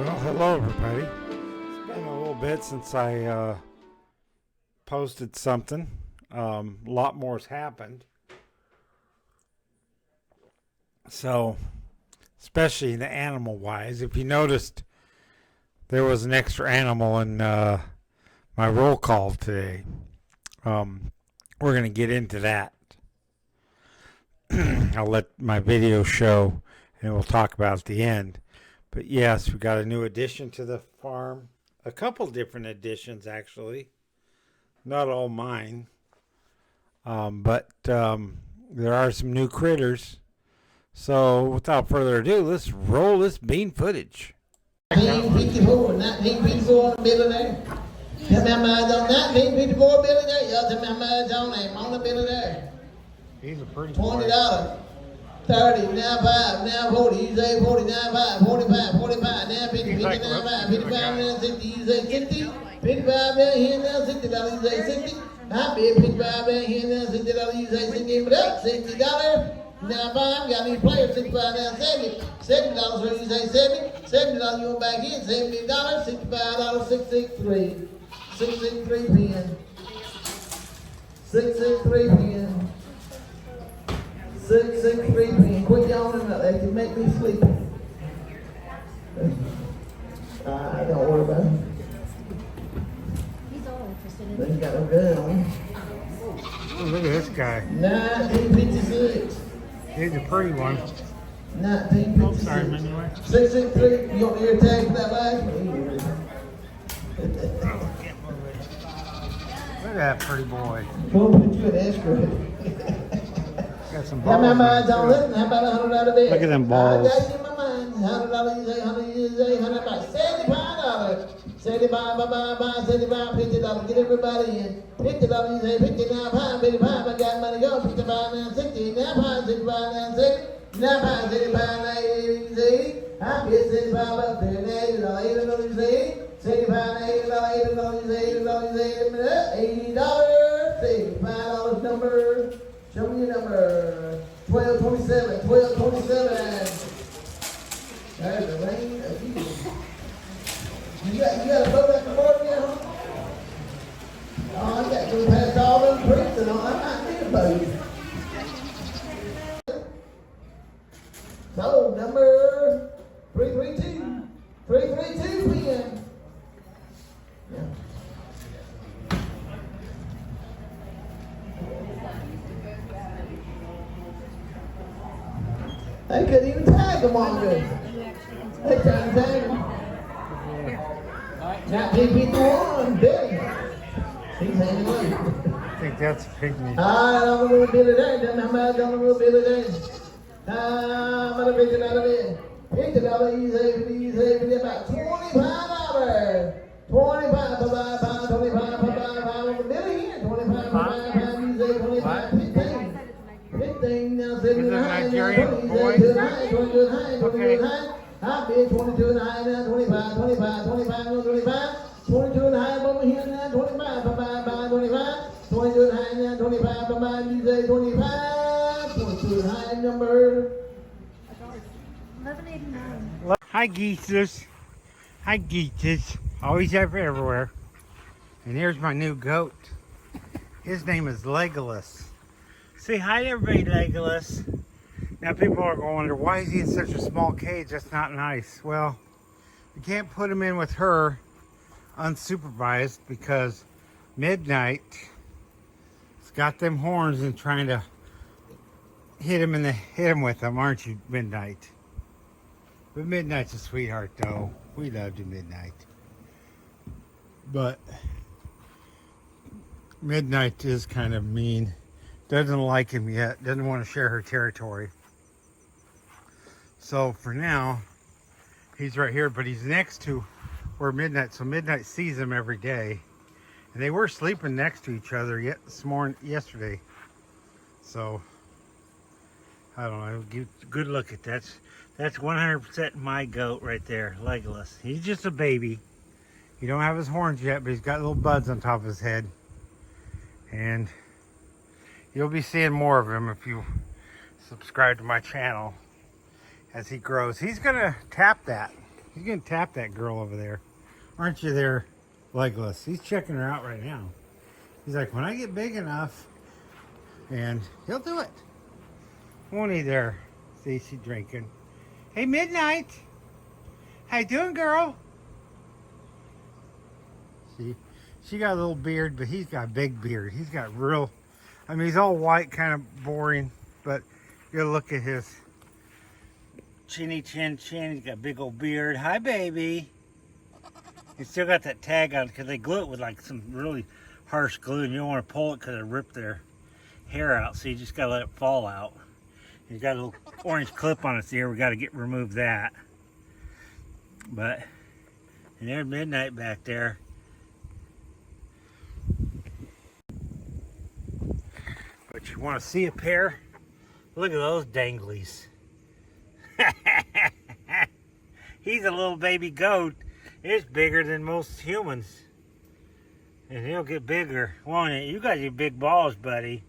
Well, hello everybody. It's been a little bit since I posted something. A lot more's happened. So, especially the animal wise, if you noticed, there was an extra animal in my roll call today. We're going to get into that. I'll let my video show and we'll talk about it at the end. But yes, we got a new addition to the farm. A couple different additions, actually. Not all mine. But there are some new critters. So without further ado, let's roll this bean footage. 1954, 1954 on the middle there. Tell me how much on 1954 bill there. Y'all tell me how much on the bill there. He's a pretty $20. 30, now 5, now 40, you say 40, now 5, 45, 45, now 50, 50, now 5, 55, now 60, you say 60, 55 down here, now $60, you say 60, I bid 55 down here, now $60, you say 60, give it up, $60, now 5, got these players, 65, now 70, $70, so you say 70, $70, you want back in, $70, $65, 663, 663 pen, 663 pen. 663 pen. Quit yawning up. They can make me sleepy. Don't worry about it. He's all interested in They ain't got no gun on him. Oh, look at this guy. 1956. He's a pretty one. 1956. Oh, sorry, anyway. 663. You want to hear a tag for that last one? Look at that pretty boy. We'll put you in escrow. Got some How balls. many on it? How about $100 out of it? Look at them balls. I got you in my mind. $100, you say, $100, you say, $100, about $75. 75, $75, $75, $50. Get everybody in. $50, you say, 50, now 5, 55. I got money going. 55, now 60, now 5, 65, now 60. Now 5, 65, now 80, you say. I get 75 up there. Now $80, you say. 75, now $80, $80, you say, $80, you say, $80. $5 number. Show me your number. 1227, 1227. There's the rain of you. You got a boat at the board yet, huh? Oh, I got to go past all them creeks and all. I might need a boat. So, number 332. 332 p.m. Yeah. They couldn't even tag them on good. They tried to tag them. 1951, Billy. He's hanging loose. I think that's a pygmy. I don't know what Billy there. Tell me how much on the little Billy there. I'm going to $50 out of it. $50, easy, about $25. 25, 25 on the Billy here. 25, easy, 25, 15. 15, now 79, now 20, 22 high, 22 high, 22 high. I bid 22 and high, now 25, 25, 25, no 25. 22 and high, over here now 25, 25, 25. 22 and high, now 25, 25, you say 25. 22 and high, number 1189. Hi, geezers. Hi, geezers. Always everywhere. And here's my new goat. His name is Legolas. Say hi to everybody, Legolas. Now people are going to wonder, why is he in such a small cage? That's not nice. Well, you can't put him in with her unsupervised because Midnight has got them horns and trying to hit him with them, aren't you, Midnight? But Midnight's a sweetheart, though. We love you, Midnight. But Midnight is kind of mean. Doesn't like him yet. Doesn't want to share her territory. So for now, he's right here, but he's next to where Midnight. So Midnight sees him every day, and they were sleeping next to each other yesterday. So I don't know. Give a good look at that. That's 100% my goat right there, Legolas. He's just a baby. He don't have his horns yet, but he's got little buds on top of his head, and you'll be seeing more of him if you subscribe to my channel as he grows. He's gonna tap that. He's gonna tap that girl over there. Aren't you there, Legless? He's checking her out right now. He's like, when I get big enough, and he'll do it. Won't he there? See, she's drinking. Hey, Midnight. How you doing, girl? See, she got a little beard, but he's got a big beard. He's got real, I mean, he's all white, kind of boring, but you look at his chinny chin. He's got a big old beard. Hi, baby. He's still got that tag on because they glue it with like some really harsh glue, and you don't want to pull it because it ripped their hair out, so you just got to let it fall out. He's got a little orange clip on his ear. We got to remove that. But, and there's Midnight back there. But you want to see a pair? Look at those danglies. He's a little baby goat. It's bigger than most humans. And he'll get bigger, won't it? You got your big balls, buddy.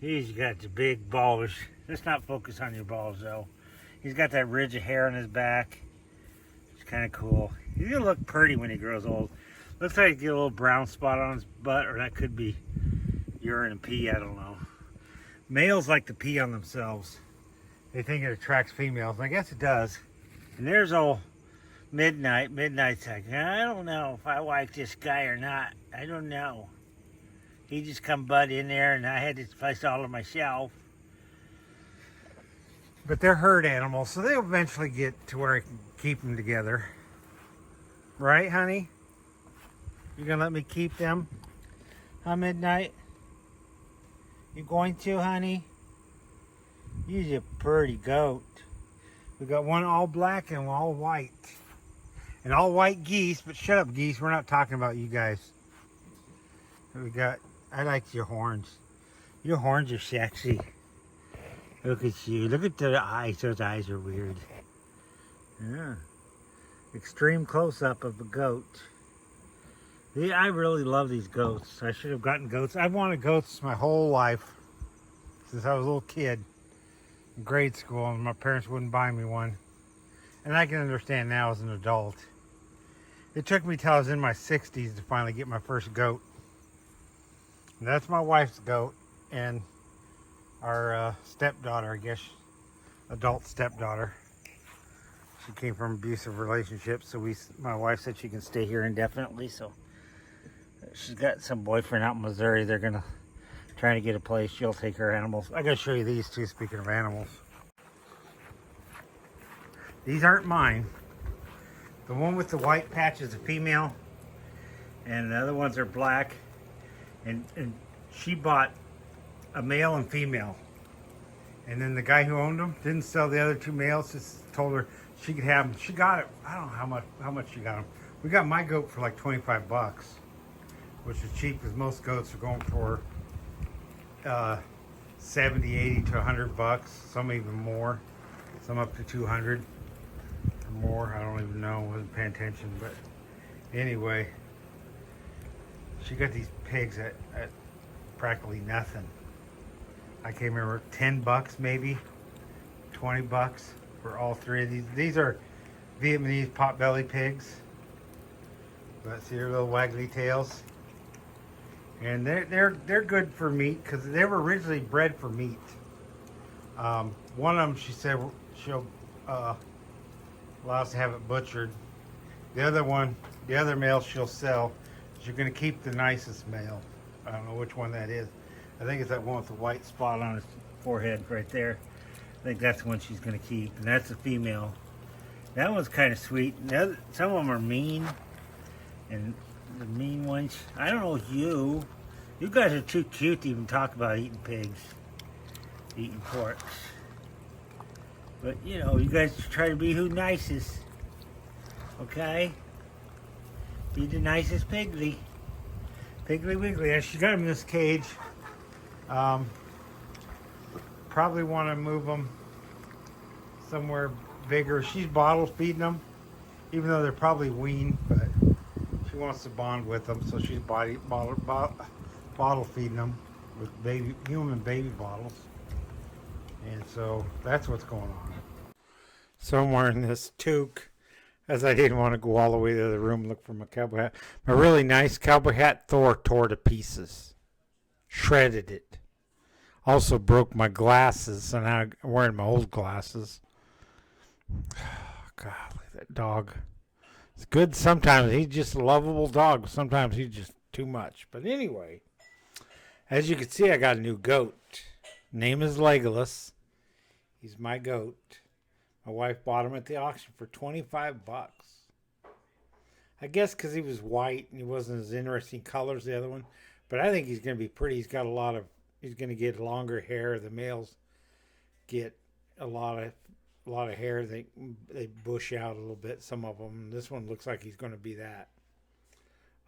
He's got the big balls. Let's not focus on your balls, though. He's got that ridge of hair on his back. It's kind of cool. He's going to look pretty when he grows old. Looks like he get a little brown spot on his butt, or that could be urine and pee, I don't know. Males like to pee on themselves. They think it attracts females, and I guess it does. And there's old Midnight. Midnight's like, I don't know if I like this guy or not. I don't know. He just come butt in there, and I had this place all to myself. But they're herd animals, so they'll eventually get to where I can keep them together. Right, honey? You gonna let me keep them? Huh, Midnight? You going to, honey? You're a pretty goat. We got one all black and one all white. And all white geese, but shut up, geese. We're not talking about you guys. We got, I like your horns. Your horns are sexy. Look at you. Look at the eyes. Those eyes are weird. Yeah. Extreme close-up of a goat. Yeah, I really love these goats. I should have gotten goats. I've wanted goats my whole life. Since I was a little kid. In grade school, and my parents wouldn't buy me one. And I can understand now as an adult. It took me till I was in my 60s to finally get my first goat. And that's my wife's goat. And our stepdaughter, I guess, adult stepdaughter. She came from an abusive relationship, so my wife said she can stay here indefinitely. So she's got some boyfriend out in Missouri. They're gonna trying to get a place. She'll take her animals. I gotta show you these two. Speaking of animals, these aren't mine. The one with the white patch is a female, and the other ones are black. And she bought a male and female, and then the guy who owned them didn't sell the other two males. Just told her she could have them. She got it. I don't know how much she got them. We got my goat for like 25 bucks, which is cheap because most goats are going for 70, 80 to 100 bucks. Some even more. Some up to 200 or more. I don't even know. I wasn't paying attention, but anyway, she got these pigs at practically nothing. I can't remember, 10 bucks maybe, 20 bucks for all three of these. These are Vietnamese potbelly pigs. But see their little waggly tails. And they're good for meat because they were originally bred for meat. One of them, she said she'll allow us to have it butchered. The other one, the other male she'll sell. She's going to keep the nicest male. I don't know which one that is. I think it's that one with the white spot on his forehead right there. I think that's the one she's going to keep. And that's a female. That one's kind of sweet. Some of them are mean. And the mean ones, I don't know you. You guys are too cute to even talk about eating pigs. Eating porks. But, you know, you guys try to be who nicest. Okay? Be the nicest pigly. Piggly Wiggly. She got him in this cage. Probably want to move them somewhere bigger. She's bottle feeding them, even though they're probably weaned, but she wants to bond with them, so she's bottle feeding them with human baby bottles. And so that's what's going on. So I'm wearing this toque. as I didn't want to go all the way to the other room and look for my cowboy hat. My really nice cowboy hat, Thor tore to pieces. Shredded it. Also broke my glasses, and I'm wearing my old glasses. Golly, that dog. It's good sometimes. He's just a lovable dog. Sometimes he's just too much. But anyway, as you can see, I got a new goat. Name is Legolas. He's my goat. My wife bought him at the auction for $25. I guess because he was white and he wasn't as interesting colors as the other one. But I think he's going to be pretty. He's got he's going to get longer hair. The males get a lot of hair. They bush out a little bit, some of them. This one looks like he's going to be that.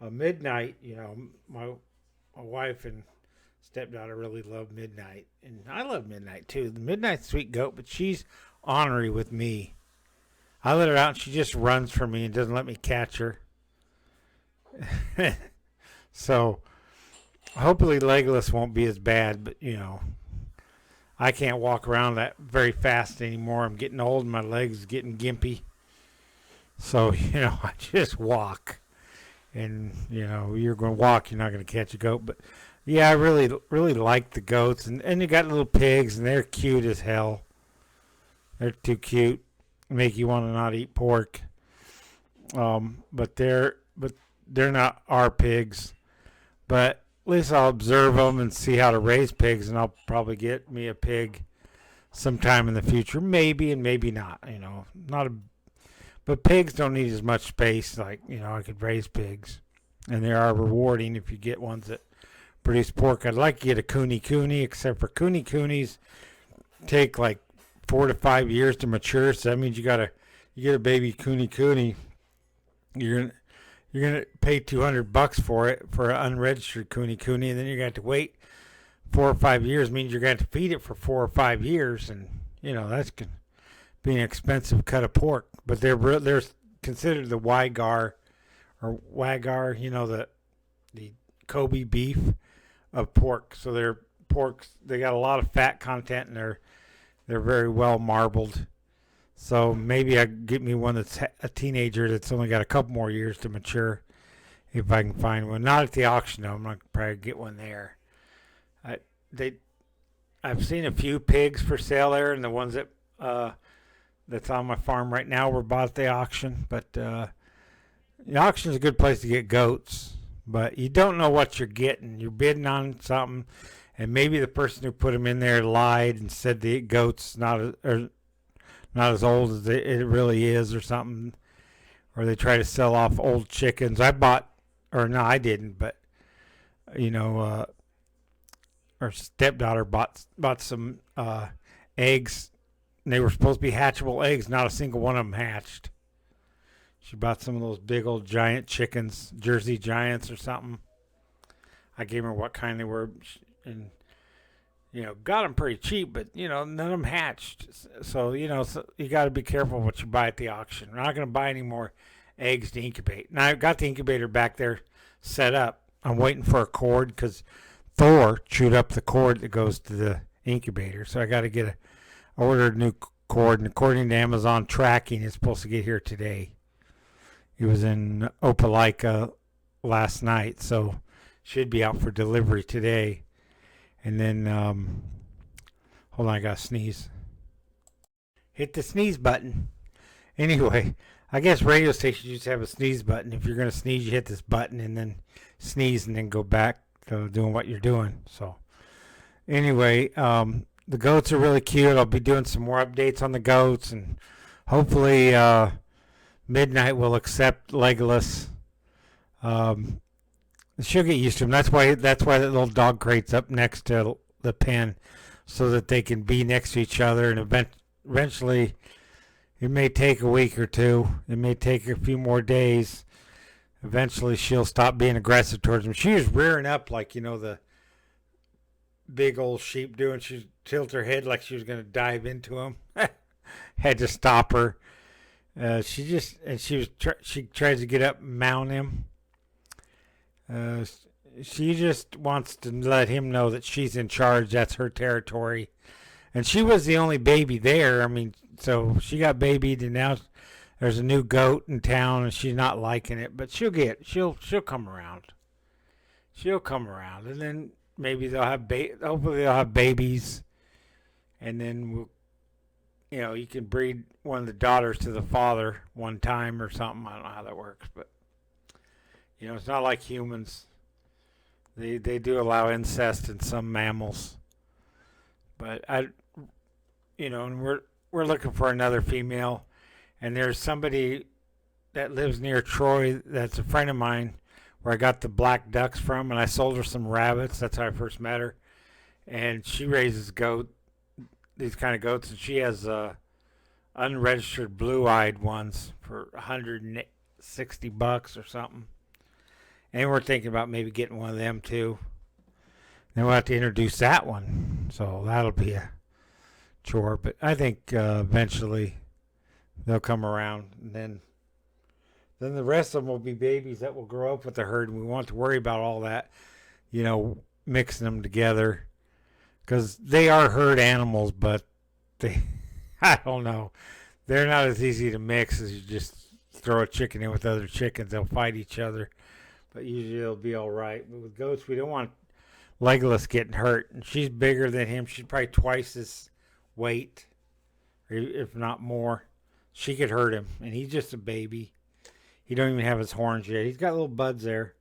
Midnight, my wife and stepdaughter really love Midnight. And I love Midnight too. The Midnight's a sweet goat, but she's ornery with me. I let her out and she just runs from me and doesn't let me catch her. So hopefully Legolas won't be as bad, but I can't walk around that very fast anymore. I'm getting old and my legs are getting gimpy. So, I just walk. And, you're going to walk, you're not going to catch a goat. But, yeah, I really, really like the goats. And you got little pigs, and they're cute as hell. They're too cute. Make you want to not eat pork. But they're not our pigs. But at least I'll observe them and see how to raise pigs, and I'll probably get me a pig sometime in the future. Maybe and maybe not, but pigs don't need as much space. Like, I could raise pigs, and they are rewarding if you get ones that produce pork. I'd like to get a cooney, except for coonies take like 4 to 5 years to mature. So that means you get a baby cooney. You're gonna pay $200 for it for an unregistered cooney, and then you're gonna have to wait 4 or 5 years. Means you're gonna have to feed it for 4 or 5 years, and that's gonna be an expensive cut of pork. But they're considered the Wygar or Wagar, the Kobe beef of pork. So they're porks. They got a lot of fat content, and they're very well marbled. So maybe I get me one that's a teenager that's only got a couple more years to mature, if I can find one. Not at the auction though. I'm not probably get one there. I've seen a few pigs for sale there, and the ones that's on my farm right now were bought at the auction. But the auction is a good place to get goats, but you don't know what you're getting. You're bidding on something, and maybe the person who put them in there lied and said the goat's not as old as it really is or something, or they try to sell off old chickens. I didn't, but our stepdaughter bought some eggs, and they were supposed to be hatchable eggs. Not a single one of them hatched. She bought some of those big old giant chickens, Jersey Giants or something. I gave her what kind they were, and got them pretty cheap, but, none of them hatched. So, so you got to be careful what you buy at the auction. We're not going to buy any more eggs to incubate. Now, I've got the incubator back there set up. I'm waiting for a cord because Thor chewed up the cord that goes to the incubator. So I got to ordered a new cord, and according to Amazon tracking, it's supposed to get here today. It was in Opelika last night, so should be out for delivery today. And then, hold on, I got to sneeze. Hit the sneeze button. Anyway, I guess radio stations used to have a sneeze button. If you're going to sneeze, you hit this button and then sneeze and then go back to doing what you're doing. So, anyway, the goats are really cute. I'll be doing some more updates on the goats, and hopefully Midnight will accept Legolas. She'll get used to him. That's why that little dog crate's up next to the pen, so that they can be next to each other. And eventually, it may take a week or two. It may take a few more days. Eventually, she'll stop being aggressive towards him. She was rearing up like, the big old sheep do, and she tilted her head like she was going to dive into him. Had to stop her. She tries to get up and mount him. She just wants to let him know that she's in charge. That's her territory. And she was the only baby there. I mean, so she got babied, and now there's a new goat in town and she's not liking it, but she'll come around. She'll come around, and then maybe they'll have hopefully they'll have babies, and then you can breed one of the daughters to the father one time or something. I don't know how that works, but it's not like humans. They do allow incest in some mammals, but and we're looking for another female, and there's somebody that lives near Troy that's a friend of mine, where I got the black ducks from, and I sold her some rabbits. That's how I first met her, and she raises these kind of goats, and she has unregistered blue-eyed ones for $160 or something. And we're thinking about maybe getting one of them too. Then we'll have to introduce that one, so that'll be a chore. But I think eventually they'll come around, and then the rest of them will be babies that will grow up with the herd, and we won't have to worry about all that, mixing them together, because they are herd animals, but I don't know, they're not as easy to mix as you just throw a chicken in with other chickens. They'll fight each other, but usually it'll be all right. But with goats, we don't want Legolas getting hurt, and she's bigger than him. She's probably twice his weight, if not more. She could hurt him, and he's just a baby. He don't even have his horns yet. He's got little buds there,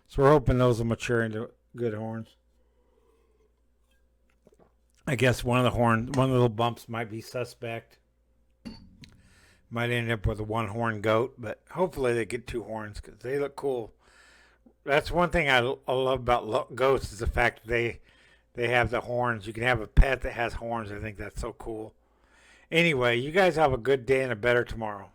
so we're hoping those will mature into good horns. I guess one of the little bumps might be suspect. Might end up with a one-horn goat, but hopefully they get 2 horns because they look cool. That's one thing I love about goats, is the fact that they have the horns. You can have a pet that has horns. I think that's so cool. Anyway, you guys have a good day and a better tomorrow.